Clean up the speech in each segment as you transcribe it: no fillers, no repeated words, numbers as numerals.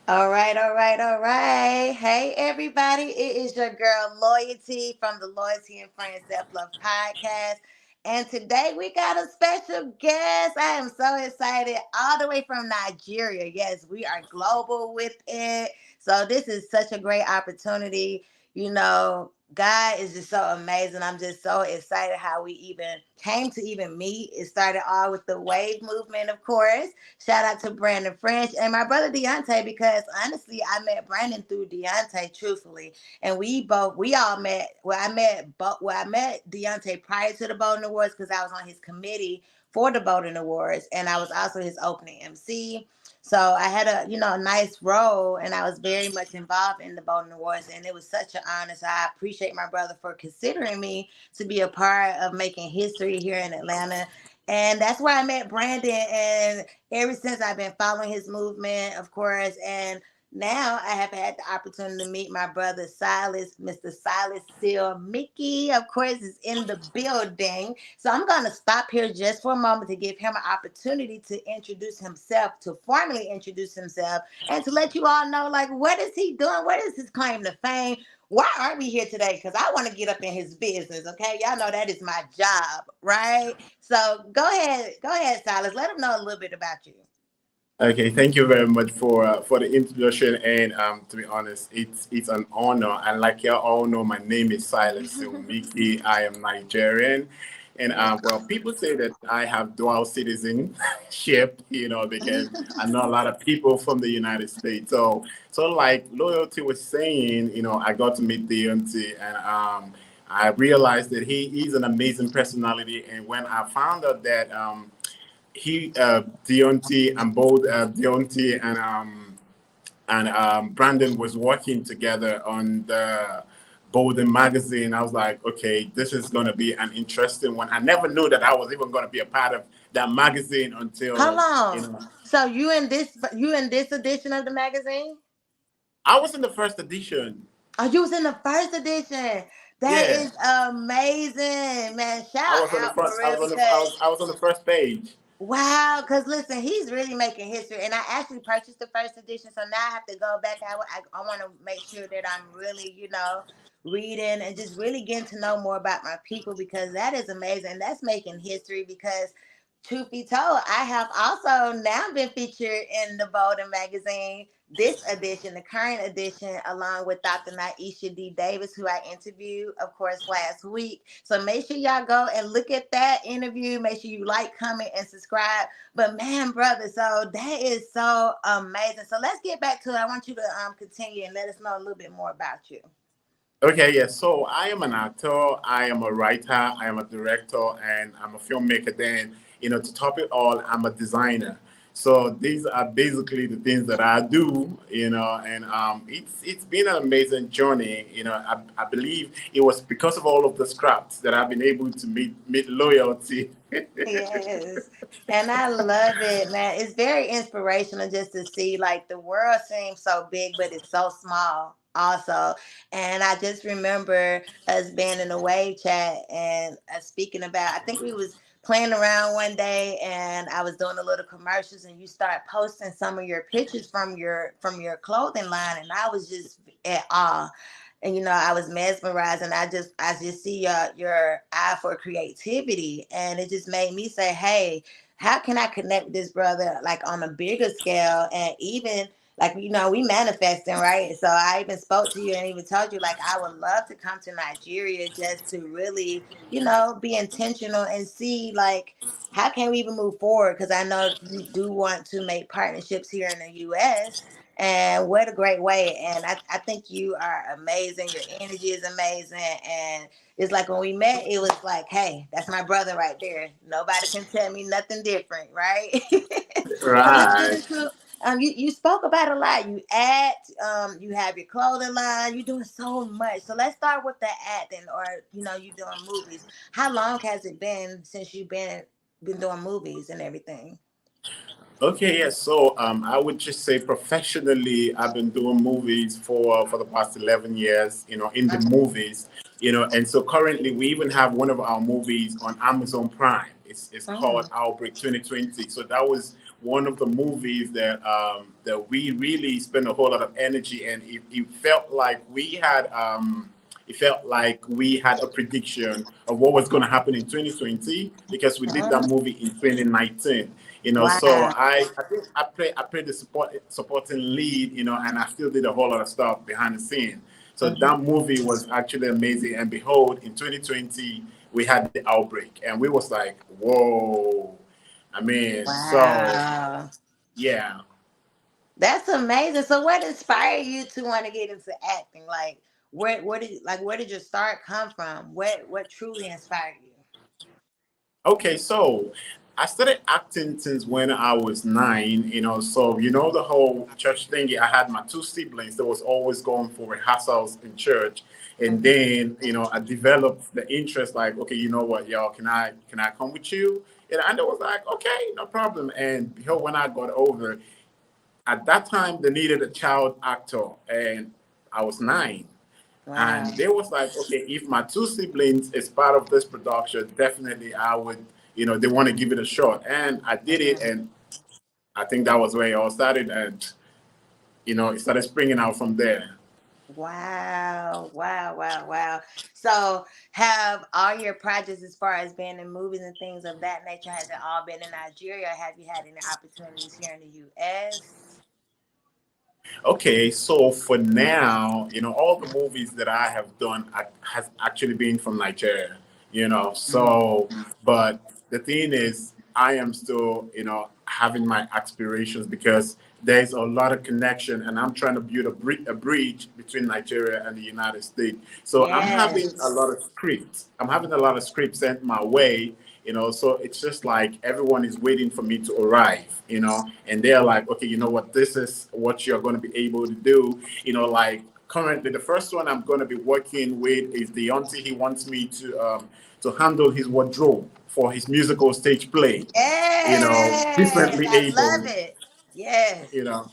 All right, all right, all right. Hey, everybody. It is your girl Loyalty from the Loyalty and Friends Self Love Podcast. And today we got a special guest. I am so excited, all the way from Nigeria. Yes, we are global with it. So, this is such a great opportunity. God is just so amazing. I'm just so excited how we even came to even meet. It started all with the wave movement, of course. Shout out to Brandon French and my brother Deontay, because honestly, I met Brandon through Deontay, truthfully. And we all met. I met Deontay prior to the Bowden Awards because I was on his committee for the Bowden Awards, and I was also his opening MC. So I had a nice role, and I was very much involved in the Bowden Awards, and it was such an honor. So I appreciate my brother for considering me to be a part of making history here in Atlanta. And that's where I met Brandon. And ever since, I've been following his movement, of course. And now I have had the opportunity to meet my brother Silas, Mr. Silas Sealmikky, of course, is in the building. So I'm going to stop here just for a moment to give him an opportunity to introduce himself, to formally introduce himself, and to let you all know, like, what is he doing? What is his claim to fame? Why are we here today? Because I want to get up in his business, okay? Y'all know that is my job, right? So go ahead, Silas. Let them know a little bit about you. Okay, thank you very much for the introduction. And to be honest, it's an honor. And like you all know, my name is Silas Sealmikky. I am Nigerian, and well, people say that I have dual citizenship. Because I know a lot of people from the United States. So like Loyalty was saying, I got to meet Deontay, and I realized that he's an amazing personality. And when I found out that Deontay and both Deontay and Brandon was working together on the Bolden magazine. I was like, okay, this is going to be an interesting one. I never knew that I was even going to be a part of that magazine How until long? So you in this edition of the magazine? I was in the first edition. Oh, you was in the first edition. That Yeah, is amazing, man. I Shout was on the out for front. I real, was on the. because I was on the first page. wow, because listen, he's really making history. And I actually purchased the first edition, so now I have to go back. I want to make sure that I'm really, reading and just really getting to know more about my people, because that is amazing. That's making history because, truth be told, I have also now been featured in the Bolden magazine, this edition, the current edition, along with Dr. Naisha D. Davis, who I interviewed, of course, last week. So make sure y'all go and look at that interview. Make sure you like, comment, and subscribe. But man, brother, so that is so amazing. So let's get back to it. I want you to continue and let us know a little bit more about you. Okay, yes. So I am an actor, I am a writer, I am a director, and I'm a filmmaker. Then, to top it all, I'm a designer. So these are basically the things that I do, and it's been an amazing journey. I believe it was because of all of the scraps that I've been able to meet Loyalty. Yes. And I love it, man. It's very inspirational just to see, like, the world seems so big, but it's so small also. And I just remember us being in a wave chat and speaking about, I think we was playing around one day, and I was doing a little commercials, and you start posting some of your pictures from your clothing line, and I was just at awe. And I was mesmerized, and I just see your eye for creativity, and it just made me say, hey, how can I connect with this brother, like, on a bigger scale? And even, like, we manifesting, right? So I even spoke to you and even told you, like, I would love to come to Nigeria just to really, be intentional and see, like, how can we even move forward, because I know you do want to make partnerships here in the US. And what a great way. And I think you are amazing. Your energy is amazing. And it's like when we met, it was like, hey, that's my brother right there. Nobody can tell me nothing different, right? So let's get Right. into you spoke about a lot. You act, you have your clothing line, you're doing so much. So let's start with the acting, or you doing movies. How long has it been since you've been doing movies and everything? Okay, yes. So I would just say professionally, I've been doing movies for the past 11 years. In the movies, and so currently we even have one of our movies on Amazon Prime. It's called Mm. Outbreak 2020. So that was one of the movies that we really spent a whole lot of energy, and it felt like we had a prediction of what was going to happen in 2020 because we did that Mhm. movie in 2019. So Wow. I think I played the supporting lead, and I still did a whole lot of stuff behind the scene. So Mhm. that movie was actually amazing. And behold, in 2020 we had the outbreak, and we was like, whoa. I mean, so Wow. yeah. That's amazing. So what inspired you to want to get into acting? Like where did your start come from? What truly inspired you? Okay, so I started acting since when I was 9, So the whole church thingy. I had my two siblings that was always going for rehearsals in church, and Mhm. then I developed the interest. Like, okay, you know what, y'all, can I come with you? And I was like, okay, no problem. And when I got over, at that time they needed a child actor, and I was 9. Wow. And they was like, okay, if my two siblings is part of this production, definitely I would, they want to give it a shot. And I did it, Mhm. and I think that was where it all started. And, it started springing out from there. Wow. Wow. Wow. Wow. So have all your projects as far as being in movies and things of that nature, has it all been in Nigeria? Or have you had any opportunities here in the US? Okay, so for now, all the movies that I have done has actually been from Nigeria, So, but the thing is, I am still, having my aspirations because there's a lot of connection, and I'm trying to build a bridge between Nigeria and the United States. So I'm having a Yes. lot of scripts. I'm having a lot of scripts sent my way, so it's just like everyone is waiting for me to arrive, and they're like, okay, you know what, this is what you're going to be able to do, like currently the first one I'm going to be working with is the auntie. He wants me to handle his wardrobe for his musical stage play, Yes. differently I love able, it. Yes. you know.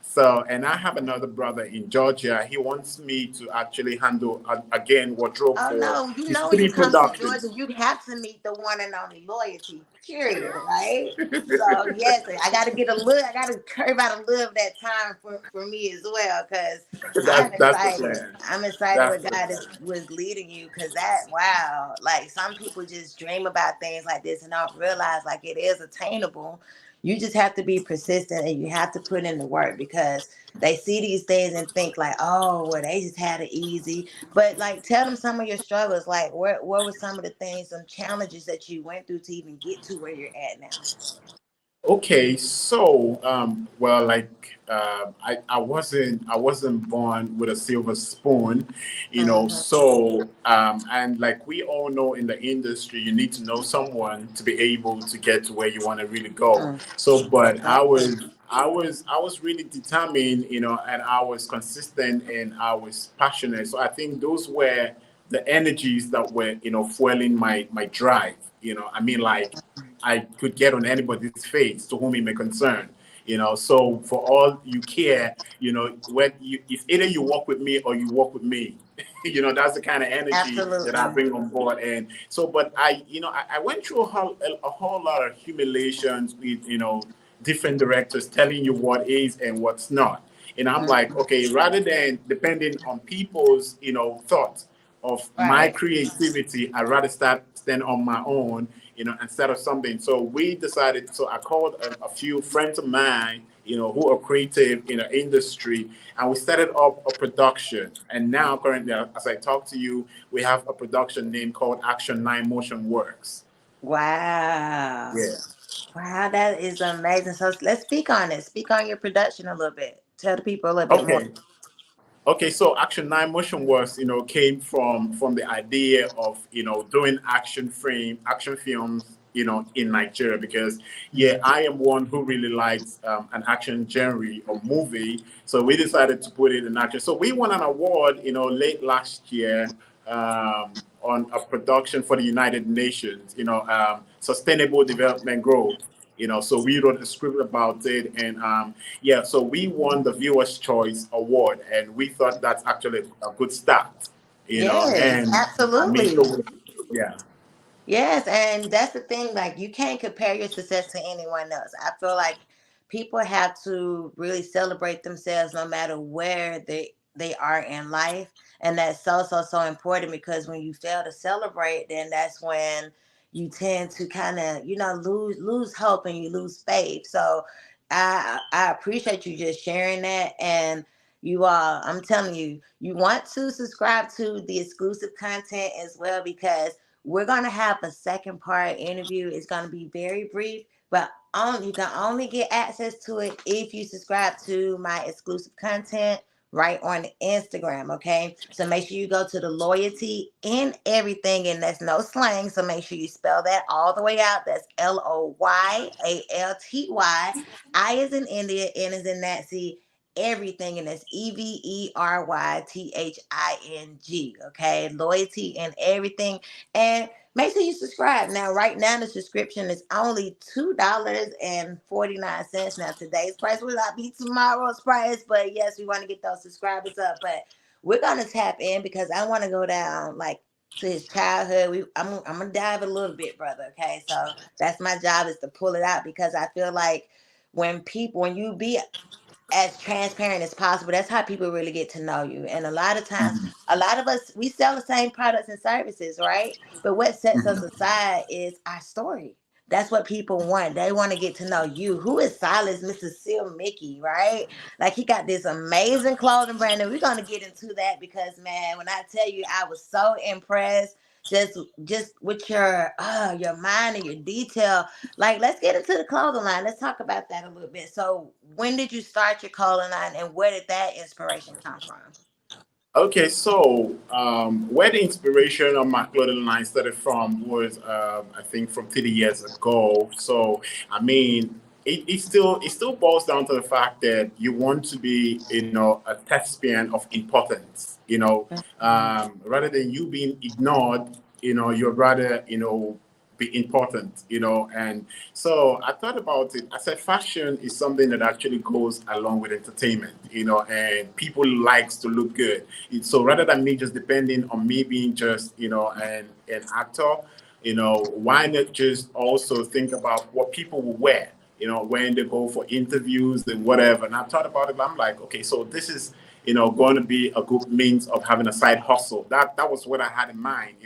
So, and I have another brother in Georgia. He wants me to actually handle again wardrobe Oh for no, you his know when you three come to Georgia, productions. you have to meet the one and only loyalty, period, right? So yes, I gotta curve out a little of that time for me as well, because I'm That's the excited. plan. I'm excited That's what the God plan. is was leading you, because that wow, like some people just dream about things like this and don't realize like it is attainable. You just have to be persistent and you have to put in the work, because they see these things and think like, oh, well, they just had it easy. But like, tell them some of your struggles. Like, what were some of the things, some challenges that you went through to even get to where you're at now? Okay, so well, like I wasn't born with a silver spoon, Hmm. So like we all know in the industry, you need to know someone to be able to get to where you want to really go. So, but Exactly. I was really determined, and I was consistent and I was passionate. So I think those were the energies that were, fueling my drive. I mean, like I could get on anybody's face to whom it may concern. So for all you care, it's either you walk with me or you walk with me. That's the kind of energy that I Absolutely. bring on board. And so, but I went through a whole lot of humiliations with, different directors telling you what is and what's not. And I'm like, Mhm. okay, rather than depending on people's, thoughts of my Right. creativity, I'd rather stand on my own, instead of something. So we decided, so I called a few friends of mine, who are creative in the industry, and we started up a production. And now, currently, as I talk to you, we have a production name called Action 9 Motion Works. Wow. Yeah. Wow, that is amazing. So let's speak on it. Speak on your production a little bit. Tell the people a little bit more. Okay. Okay, so Action 9 Motion Works, came from the idea of, doing action films, in Nigeria because yeah, I am one who really likes an action genre or movie. So we decided to put it in action. So we won an award, late last year, on a production for the United Nations, Sustainable Development Growth. So we wrote a script about it, and yeah, so we won the Viewers' Choice Award, and we thought that's actually a good start. Yes, And I mean, absolutely. so yeah. Yes, and that's the thing. Like, you can't compare your success to anyone else. I feel like people have to really celebrate themselves no matter where they are in life. And that's so important, because when you fail to celebrate, then that's when you tend to kind of, lose hope and you lose faith. So I appreciate you just sharing that. And you all, I'm telling you, you want to subscribe to the exclusive content as well, because we're gonna have a second part interview. It's gonna be very brief, but you can only get access to it if you subscribe to my exclusive content right on Instagram. Okay, so make sure you go to the loyalty in everything, and that's no slang. So make sure you spell that all the way out. That's LOYALTY. I is in India, N is in Nancy, everything, and that's EVERYTHING. Okay, loyalty and everything. And make sure you subscribe. Now, right now, the subscription is only $2.49. Now, today's price will not be tomorrow's price, but yes, we want to get those subscribers up. But we're gonna tap in, because I want to go down like to his childhood. I'm gonna dive a little bit, brother. Okay, so that's my job, is to pull it out, because I feel like when you be as transparent as possible, that's how people really get to know you. And a lot of times, Mhm. a lot of us, we sell the same products and services, right? But what sets us aside is our story. That's what people want. They want to get to know you. Who is Silas, Mr. Sealmikky, right? Like, he got this amazing clothing brand, and we're gonna get into that, because man, when I tell you, I was so impressed just with your mind and your detail. Like, let's get into the clothing line. Let's talk about that a little bit. So, when did you start your clothing line, and where did that inspiration come from? Okay, so where the inspiration of my clothing line started from was, I think, from 30 years ago. So, I mean, it still boils down to the fact that you want to be, a thespian of importance. Rather than you being ignored, you'd rather, be important. And so I thought about it. I said fashion is something that actually goes along with entertainment, and people likes to look good. So rather than me just depending on me being just, an actor, why not just also think about what people will wear, when they go for interviews and whatever. And I thought about it. I'm like, okay, so this is, going to be a good means of having a side hustle. That was what I had in mind,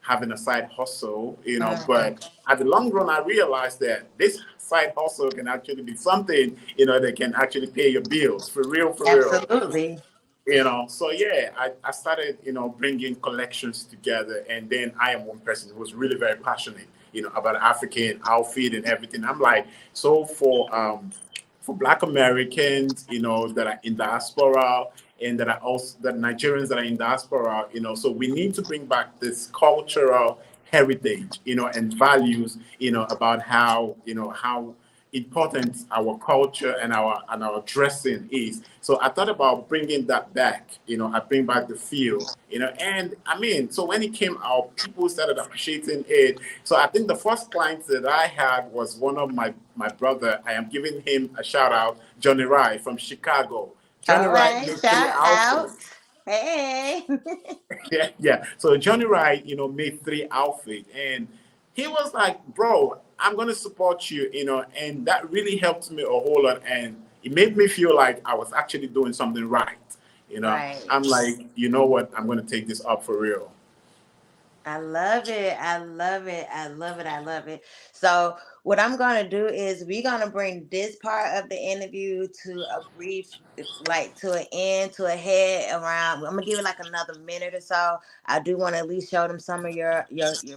having a side hustle, Mhm. but at the long run, I realized that this side hustle can actually be something, that can actually pay your bills for real, for real. Absolutely. So yeah, I started, bringing collections together, and then I am one person who was really very passionate, about African outfit and everything. I'm like, so for Black Americans, that are in diaspora, and that are also the Nigerians that are in diaspora, so we need to bring back this cultural heritage, and values, about how important our culture and our dressing is. So I thought about bringing that back. I bring back the feel. And I mean, so when it came out, people started appreciating it. So I think the first client that I had was one of my brother. I am giving him a shout out, Johnny Wright from Chicago. Johnny All Wright right. made three Shout out. outfits. Hey. Yeah, yeah. So Johnny Wright, made three outfits, and he was like, "Bro, I'm gonna support you," and that really helped me a whole lot, and it made me feel like I was actually doing something right. Right. I'm like, you know what? I'm gonna take this up for real. I love it. I love it. I love it. I love it. So, what I'm going to do is we're going to bring this part of the interview to a brief, like to an end, to a head around. I'm going to give it like another minute or so. I do want to at least show them some of your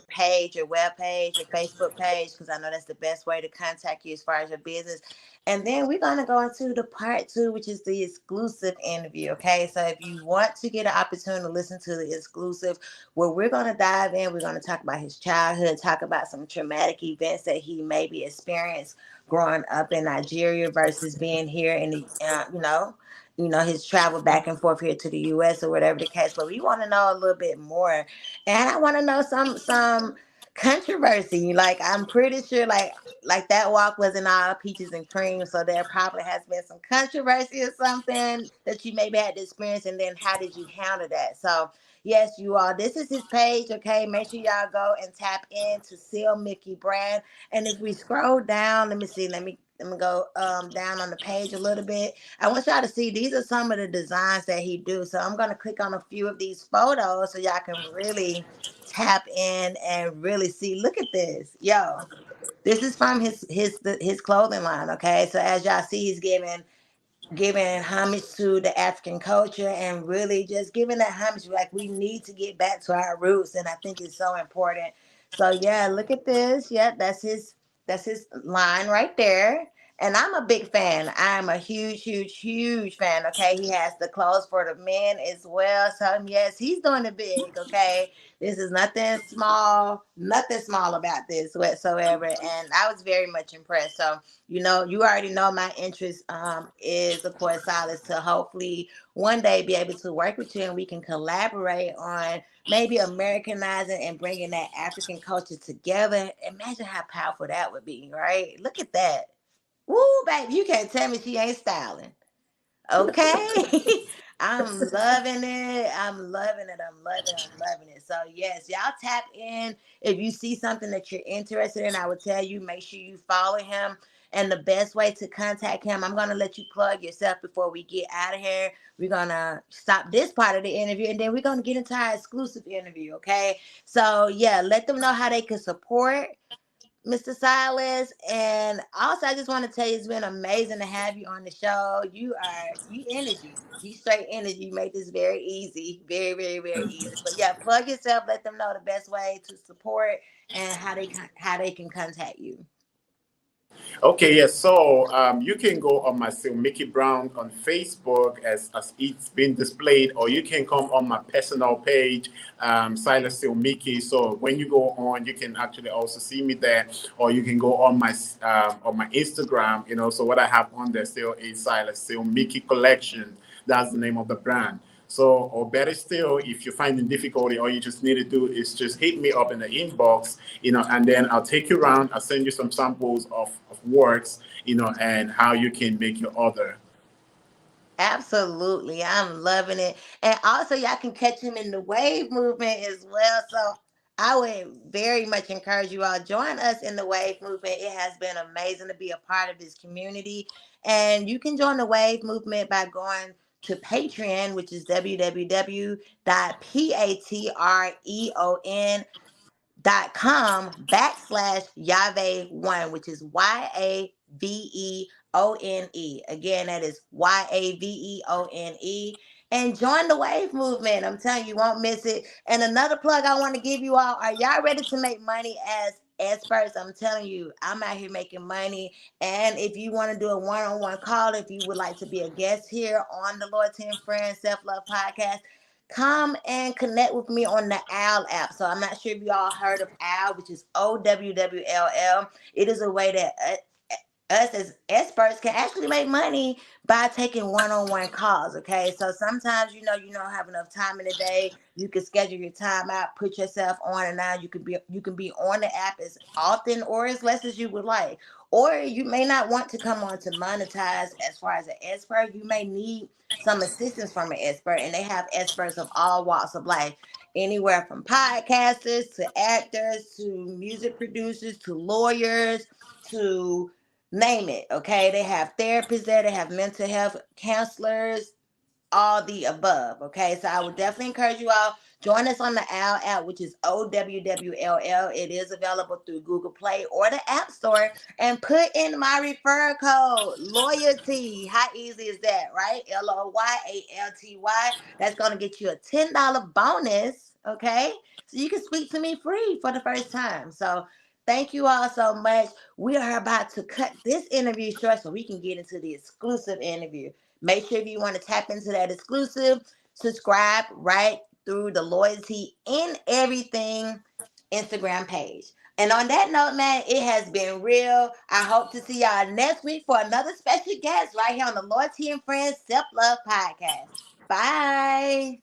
page, your web page, your Facebook page, because I know that's the best way to contact you as far as your business. And then we're going to go into the part two, which is the exclusive interview. Okay. So, if you want to get an opportunity to listen to the exclusive, where we're going to dive in. We're going to talk about his childhood, talk about some traumatic events that he maybe experienced growing up in Nigeria versus being here in the, his travel back and forth here to the U.S. or whatever the case. But we want to know a little bit more, and I want to know some controversy. Like, I'm pretty sure, like that walk wasn't all peaches and cream, so there probably has been some controversy or something that you maybe had to experience, and then how did you handle that? So yes, you all. This is his page. Okay, make sure y'all go and tap into Seal Mickey brand. And if we scroll down, let me see. Let me go down on the page a little bit. I want y'all to see these are some of the designs that he do. So I'm gonna click on a few of these photos so y'all can really tap in and really see. Look at this, yo. This is from his clothing line. Okay, so as y'all see, he's giving homage to the African culture and really just giving that homage. Like we need to get back to our roots, and I think it's so important. So yeah, look at this. Yeah, that's his line right there. And I'm a big fan. I'm a huge, huge, huge fan. Okay, he has the clothes for the men as well. So yes, he's doing it big. Okay, this is nothing small about this whatsoever. And I was very much impressed. So you already know my interest is, of course, Silas, to hopefully one day be able to work with you and we can collaborate on maybe Americanizing and bringing that African culture together. Imagine how powerful that would be, right? Look at that. Woo, baby, you can't tell me she ain't styling. Okay. I'm loving it. I'm loving it. I'm loving it. I'm loving it. So yes, y'all tap in. If you see something that you're interested in, I would tell you make sure you follow him. And the best way to contact him, I'm gonna let you plug yourself before we get out of here. We're gonna stop this part of the interview and then we're gonna get into our exclusive interview. Okay. So yeah, let them know how they can support Mr. Silas. And also, I just want to tell you, it's been amazing to have you on the show. You energy. You straight energy. You make this very easy. Very, very, very easy. But yeah, plug yourself. Let them know the best way to support and how they can contact you. Okay, yes. So you can go on my Sealmikky Brown on Facebook as it's been displayed, or you can come on my personal page, Silas Sealmikky. So when you go on, you can actually also see me there, or you can go on my Instagram. So what I have on there still is Silas Sealmikky Collection. That's the name of the brand. So, or better still, if you're finding difficulty, all you just need to do is just hit me up in the inbox, and then I'll take you around. I'll send you some samples of works, and how you can make your order. Absolutely. I'm loving it. And also, y'all can catch him in the wave movement as well. So I would very much encourage you all join us in the wave movement. It has been amazing to be a part of this community. And you can join the wave movement by going to Patreon, which is www.patreon.com/Yave1, which is YAVEONE. Again, that is YAVEONE. And join the wave movement. I'm telling you, you won't miss it. And another plug I want to give you all, are y'all ready to make money as experts? I'm telling you, I'm out here making money. And if you want to do a one-on-one call, if you would like to be a guest here on the Loyalty and Friends Self Love Podcast, come and connect with me on the OWL app. So I'm not sure if you all heard of OWL, which is OWWLL. It is a way that us as experts can actually make money by taking one-on-one calls. Okay, so sometimes you don't have enough time in the day. You can schedule your time out, put yourself on, and now you can be on the app as often or as less as you would like. Or you may not want to come on to monetize as far as an expert. You may need some assistance from an expert, and they have experts of all walks of life, anywhere from podcasters to actors to music producers to lawyers to name it. Okay, they have therapists there, they have mental health counselors, all the above. Okay, so I would definitely encourage you all join us on the OWL app, which is OWWLL. It is available through Google Play or the App Store, and put in my referral code loyalty. How easy is that, right? LOYALTY. That's going to get you a $10 bonus. Okay, so you can speak to me free for the first time. So thank you all so much. We are about to cut this interview short so we can get into the exclusive interview. Make sure if you want to tap into that exclusive, subscribe right through the Loyalty in Everything Instagram page. And on that note, man, it has been real. I hope to see y'all next week for another special guest right here on the Loyalty and Friends Self Love Podcast. Bye.